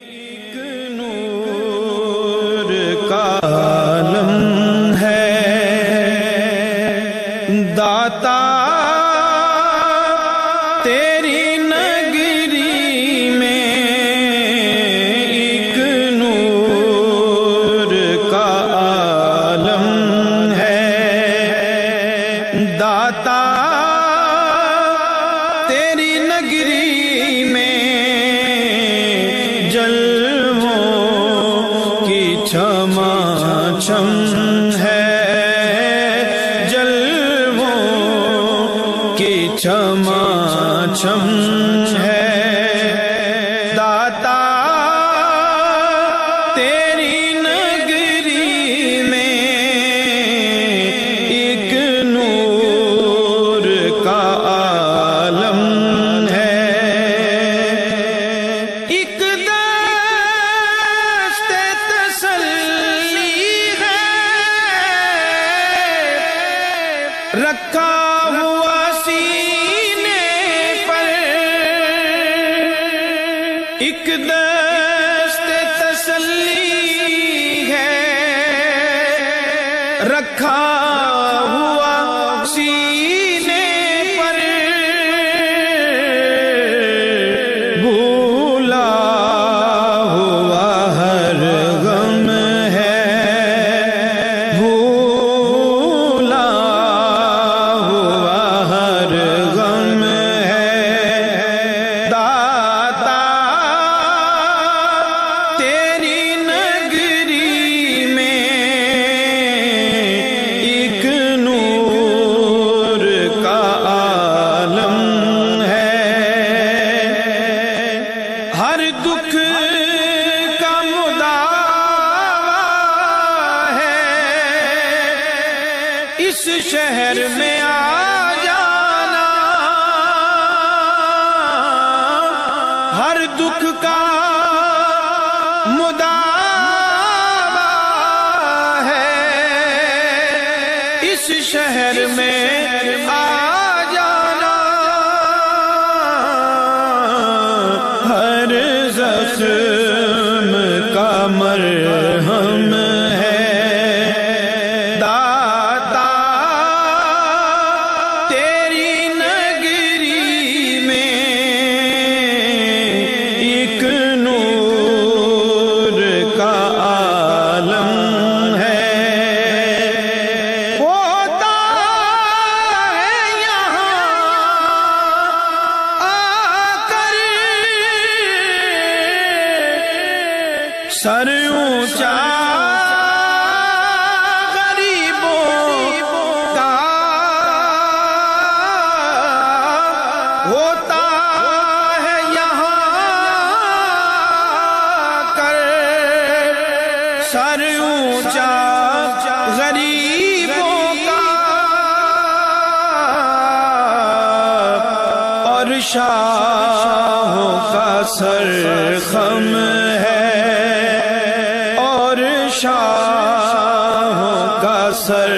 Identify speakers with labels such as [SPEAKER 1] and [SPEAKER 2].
[SPEAKER 1] ایک نور کا عالم ہے داتا تیری نگری میں، ایک نور کا عالم ہے داتا تیری نگری میں، جلووں کی چھماچم ہے، جلووں کی چھماچم ہے داتا تیری نگری میں، ایک نور کا عالم ہے، ایک دست تسلی ہے رکھا ہوا سینے پر، ایک دست تسلی ہے رکھا ہوا سینے پر، بھولا ہوا ہر غم ہے، بھولا ہوا ہر غم ہے داتا تیری نگری میں، ایک نور کا عالم ہے، ہر دکھ کا مداوا ہے، اس شہر میں آ جانا، ہر دکھ کا مداوا ہے، اس شہر میں آ جانا، ہر زخم کا مرہم ہے داتا تیری نگری میں، ایک نور کا عالم ہے، ہوتا ہے یہاں آ کر سر اونچا غریبوں کا، ہوتا ہے یہاں کر سر اونچا غریبوں کا، اور شاہوں کا سر خم ہے، اور شاہوں کا سر